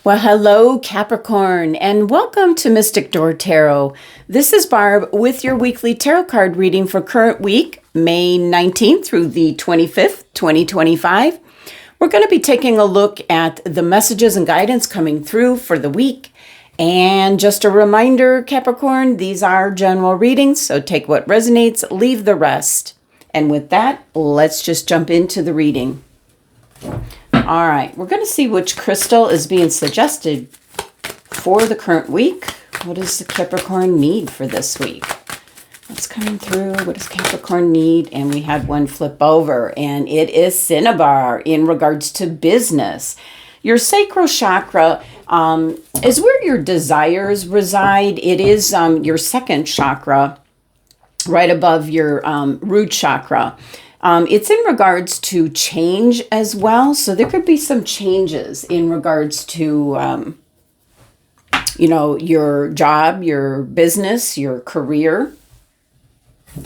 Well, hello, Capricorn, and welcome to Mystic Door Tarot. This is Barb with your weekly tarot card reading for current week, May 19th through the 25th, 2025. We're going to be taking a look at the messages and guidance coming through for the week. And just a reminder, Capricorn, these are general readings, so take what resonates, leave the rest. And with that, let's just jump into the reading. All right, we're going to see which crystal is being suggested for the current week. What does the Capricorn need for this week? What's coming through? What does Capricorn need? And we had one flip over, and it is Cinnabar in regards to business. Your sacral chakra is where your desires reside. It is your second chakra, right above your root chakra. It's in regards to change as well. So there could be some changes in regards to, your job, your business, your career,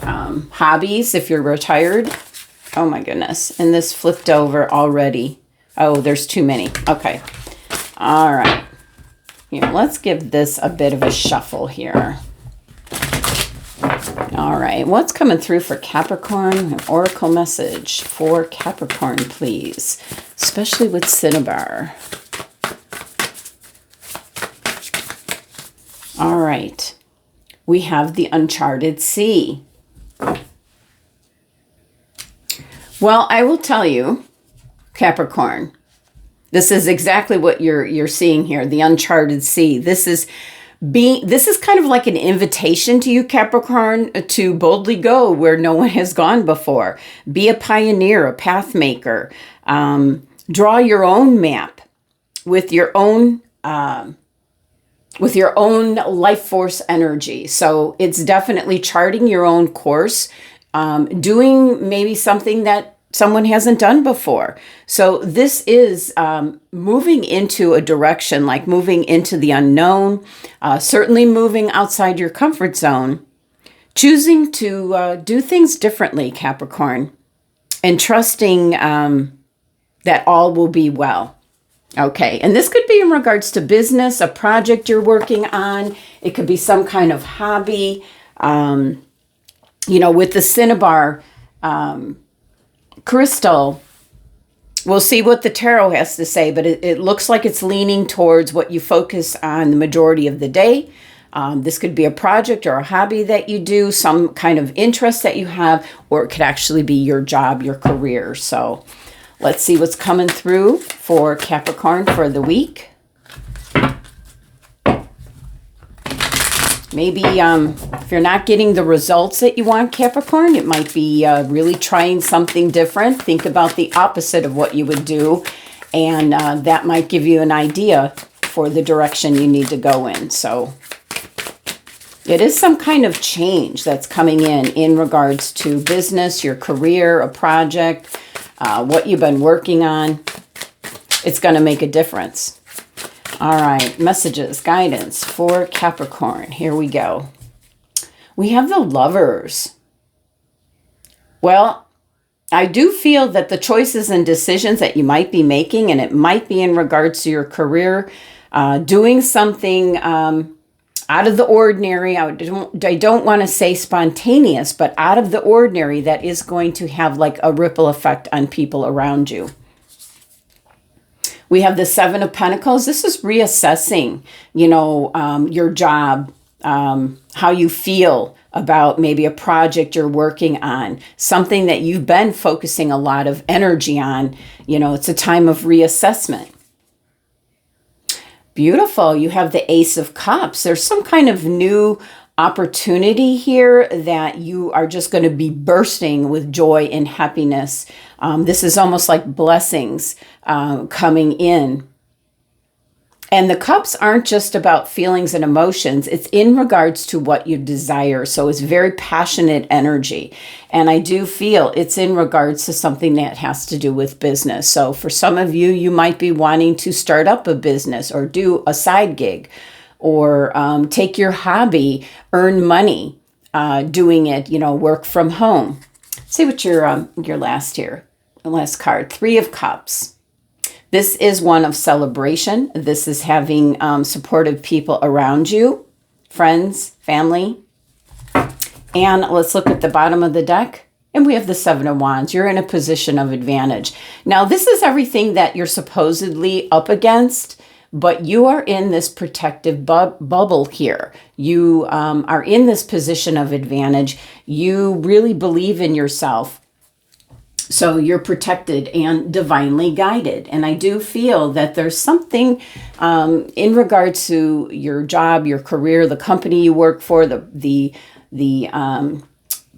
hobbies if you're retired. Oh my goodness. And this flipped over already. Oh, there's too many. Okay. All right. Here, let's give this a bit of a shuffle here. All right, what's coming through for Capricorn? An oracle message for Capricorn, please, especially with Cinnabar. All right, we have the uncharted sea. Well, I will tell you, Capricorn, this is exactly what you're seeing here, the uncharted sea. This is kind of like an invitation to you, Capricorn, to boldly go where no one has gone before. Be a pioneer, a path maker. Draw your own map with your own life force energy. So it's definitely charting your own course, doing maybe something that someone hasn't done before. So this is moving into a direction, like moving into the unknown, certainly moving outside your comfort zone, choosing to do things differently, Capricorn, and trusting that all will be well. Okay, and this could be in regards to business, a project you're working on. It could be some kind of hobby. With the Cinnabar crystal, we'll see what the tarot has to say, but it looks like it's leaning towards what you focus on the majority of the day. This could be a project or a hobby that you do, some kind of interest that you have, or it could actually be your job, your career. So let's see what's coming through for Capricorn for the week. Maybe if you're not getting the results that you want, Capricorn, it might be really trying something different. Think about the opposite of what you would do, and that might give you an idea for the direction you need to go in. So it is some kind of change that's coming in regards to business, your career, a project, what you've been working on. It's going to make a difference. All right, messages, guidance for Capricorn. Here we go. We have the Lovers. Well, I do feel that the choices and decisions that you might be making, and it might be in regards to your career, doing something out of the ordinary. I don't want to say spontaneous, but out of the ordinary that is going to have like a ripple effect on people around you. We have the Seven of Pentacles. This is reassessing, your job, how you feel about maybe a project you're working on, something that you've been focusing a lot of energy on. It's a time of reassessment. Beautiful. You have the Ace of Cups. There's some kind of new opportunity here that you are just going to be bursting with joy and happiness. This is almost like blessings coming in. And the cups aren't just about feelings and emotions. It's in regards to what you desire. So it's very passionate energy. And I do feel it's in regards to something that has to do with business. So for some of you, you might be wanting to start up a business or do a side gig, or take your hobby, earn money doing it, work from home. See what your last here, the last card, Three of Cups. This is one of celebration. This is having supportive people around you, friends, family. And let's look at the bottom of the deck. And we have the Seven of Wands. You're in a position of advantage. Now, this is everything that you're supposedly up against, but you are in this protective bubble here. You are in this position of advantage. You really believe in yourself. So you're protected and divinely guided. And I do feel that there's something in regards to your job, your career, the company you work for, the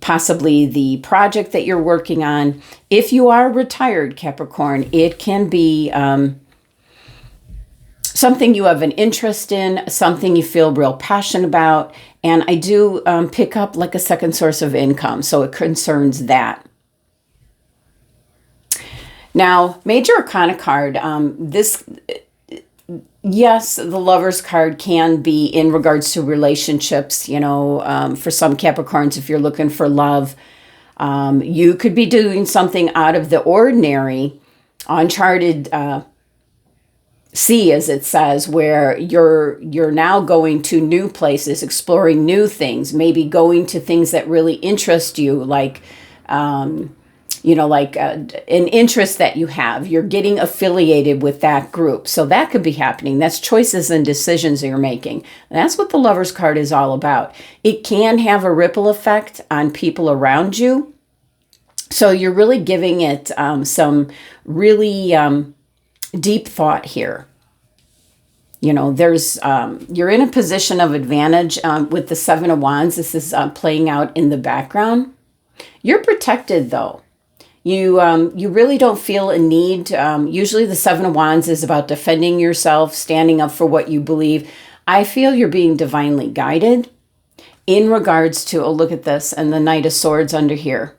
possibly the project that you're working on. If you are retired, Capricorn, it can be something you have an interest in, something you feel real passionate about. And I do pick up like a second source of income. So it concerns that. Now, Major Arcana card, yes, the Lover's card can be in regards to relationships, you know, for some Capricorns, if you're looking for love, you could be doing something out of the ordinary, uncharted sea, as it says, where you're now going to new places, exploring new things, maybe going to things that really interest you, like you know, like an interest that you have. You're getting affiliated with that group. So that could be happening. That's choices and decisions that you're making. And that's what the Lover's card is all about. It can have a ripple effect on people around you. So you're really giving it some really deep thought here. You know, there's you're in a position of advantage with the Seven of Wands. This is playing out in the background. You're protected, though. You really don't feel a need. Usually the Seven of Wands is about defending yourself, standing up for what you believe. I feel you're being divinely guided in regards to, oh, look at this, and the Knight of Swords under here.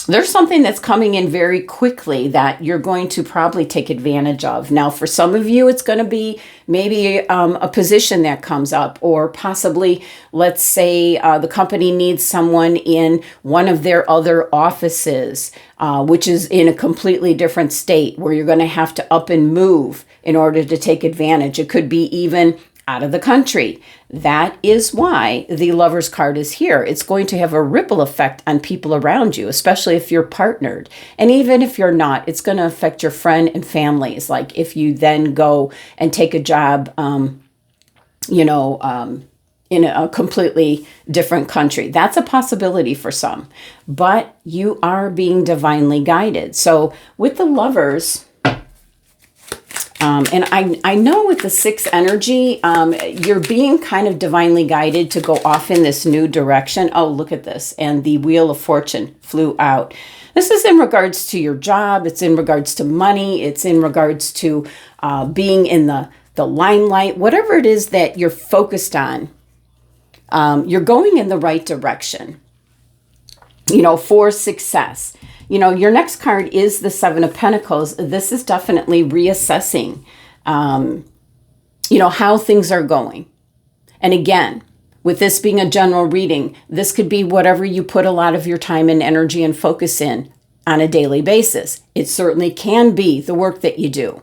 There's something that's coming in very quickly that you're going to probably take advantage of. Now, for some of you, it's going to be maybe a position that comes up, or possibly, let's say, the company needs someone in one of their other offices, which is in a completely different state, where you're going to have to up and move in order to take advantage. It could be even out of the country. That is why the Lover's card is here. It's going to have a ripple effect on people around you, especially if you're partnered. And even if you're not, it's going to affect your friend and families. Like if you then go and take a job, you know, in a completely different country. That's a possibility for some. But you are being divinely guided. So with the Lovers, and I know with the Sixth energy, you're being kind of divinely guided to go off in this new direction. Oh, look at this. And the Wheel of Fortune flew out. This is in regards to your job. It's in regards to money. It's in regards to being in the limelight. Whatever it is that you're focused on, you're going in the right direction, you know, for success. You know, your next card is the Seven of Pentacles. This is definitely reassessing, you know, how things are going. And again, with this being a general reading, this could be whatever you put a lot of your time and energy and focus in on a daily basis. It certainly can be the work that you do.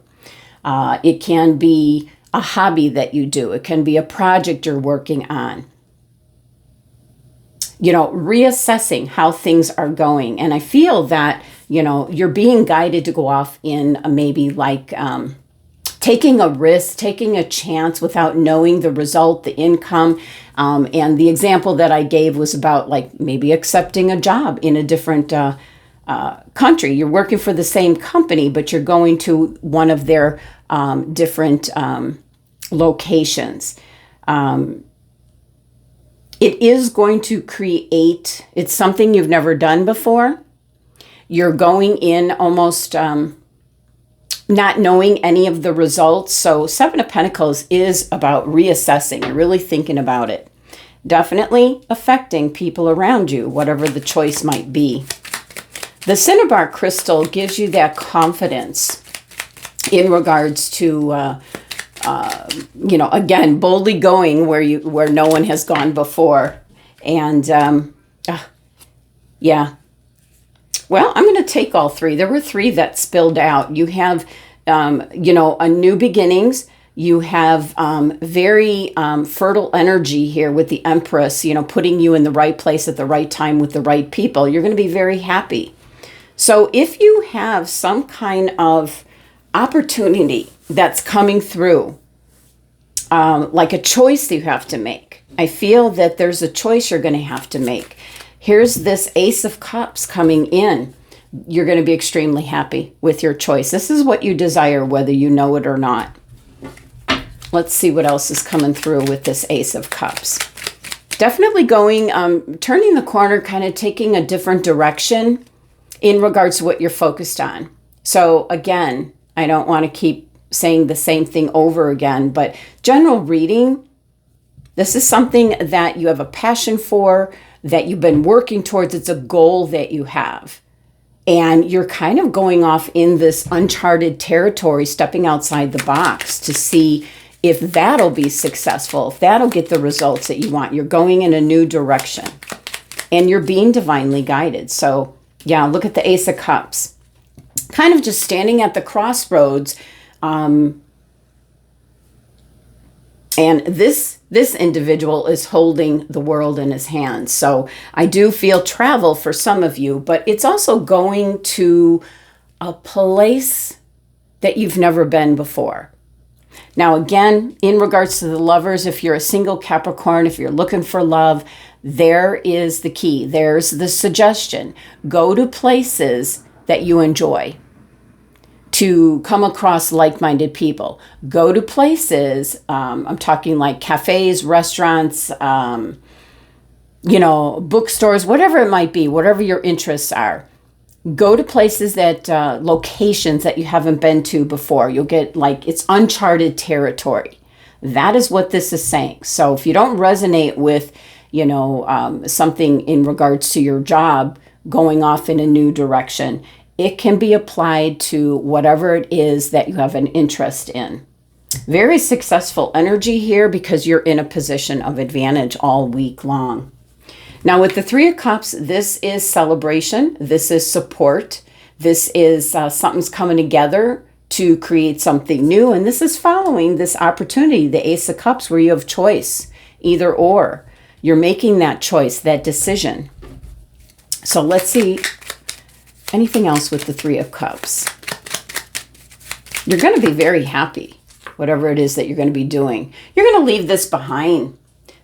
It can be a hobby that you do. It can be a project you're working on. You know, reassessing how things are going. And I feel that, you know, you're being guided to go off in maybe like taking a risk, taking a chance without knowing the result, the income. And the example that I gave was about like maybe accepting a job in a different country. You're working for the same company, but you're going to one of their different locations. It is going to create, it's something you've never done before. You're going in almost not knowing any of the results. So Seven of Pentacles is about reassessing, really thinking about it. Definitely affecting people around you, whatever the choice might be. The Cinnabar crystal gives you that confidence in regards to you know, again, boldly going where no one has gone before. And yeah. Well, I'm going to take all three. There were three that spilled out. You have A new beginnings. You have very fertile energy here with the Empress, putting you in the right place at the right time with the right people. You're going to be very happy. So if you have some kind of opportunity that's coming through, like a choice you have to make, I feel that there's a choice you're going to have to make. Here's this Ace of Cups coming in. You're going to be extremely happy with your choice. This is what you desire, whether you know it or not. Let's see what else is coming through with this Ace of Cups. Definitely going, turning the corner, kind of taking a different direction in regards to what you're focused on. So again, I don't want to keep saying the same thing over again, but general reading, this is something that you have a passion for, that you've been working towards. It's a goal that you have. And you're kind of going off in this uncharted territory, stepping outside the box to see if that'll be successful, if that'll get the results that you want. You're going in a new direction and you're being divinely guided. So yeah, look at the Ace of Cups. Kind of just standing at the crossroads. And this individual is holding the world in his hands. So I do feel travel for some of you, but it's also going to a place that you've never been before. Now, again, in regards to the lovers, if you're a single Capricorn, if you're looking for love, there is the key. There's the suggestion. Go to places that you enjoy to come across like-minded people. Go to places, I'm talking like cafes, restaurants, bookstores, whatever it might be, whatever your interests are. Go to places that, locations that you haven't been to before. You'll get it's uncharted territory. That is what this is saying. So if you don't resonate with, something in regards to your job, going off in a new direction, it can be applied to whatever it is that you have an interest in. Very successful energy here because you're in a position of advantage all week long. Now with the Three of Cups, this is celebration. This is support. This is something's coming together to create something new. And this is following this opportunity, the Ace of Cups, where you have choice, either or. You're making that choice, that decision. So let's see. Anything else with the Three of Cups? You're going to be very happy, whatever it is that you're going to be doing. You're going to leave this behind,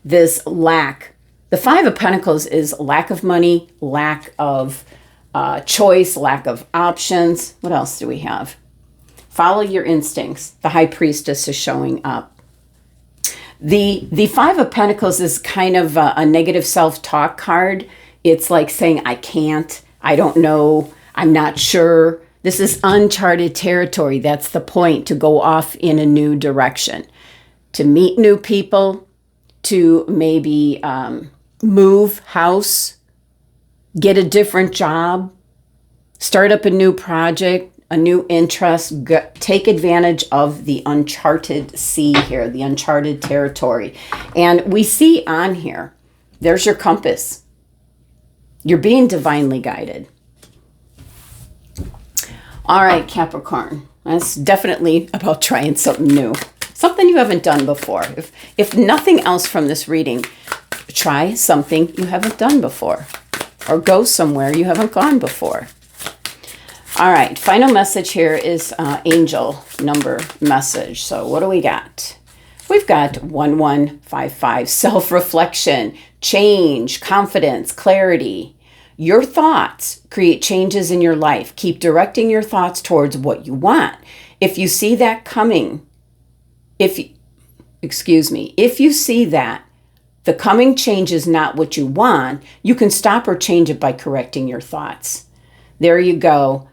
this lack. The Five of Pentacles is lack of money, lack of choice, lack of options. What else do we have? Follow your instincts. The High Priestess is showing up. The Five of Pentacles is kind of a negative self-talk card. It's like saying, I can't, I don't know, I'm not sure. This is uncharted territory. That's the point, to go off in a new direction, to meet new people, to maybe move house, get a different job, start up a new project, a new interest, take advantage of the uncharted sea here, the uncharted territory. And we see on here, there's your compass. You're being divinely guided. All right, Capricorn. That's definitely about trying something new. Something you haven't done before. If nothing else from this reading, try something you haven't done before. Or go somewhere you haven't gone before. All right, final message here is angel number message. So what do we got? We've got 1155, self-reflection, change, confidence, clarity. Your thoughts create changes in your life. Keep directing your thoughts towards what you want. If you see that coming, if you see that the coming change is not what you want, you can stop or change it by correcting your thoughts. There you go.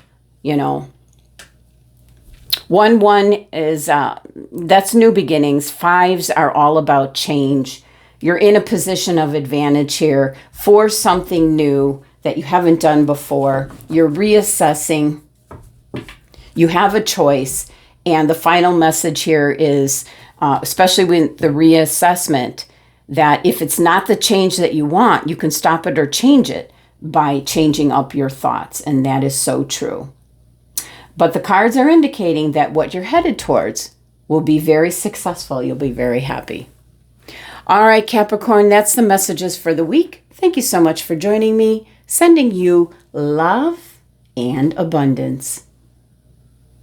1 is, that's new beginnings. 5s are all about change. You're in a position of advantage here for something new that you haven't done before. You're reassessing. You have a choice. And the final message here is, especially with the reassessment, that if it's not the change that you want, you can stop it or change it by changing up your thoughts. And that is so true. But the cards are indicating that what you're headed towards will be very successful. You'll be very happy. All right, Capricorn, that's the messages for the week. Thank you so much for joining me. Sending you love and abundance.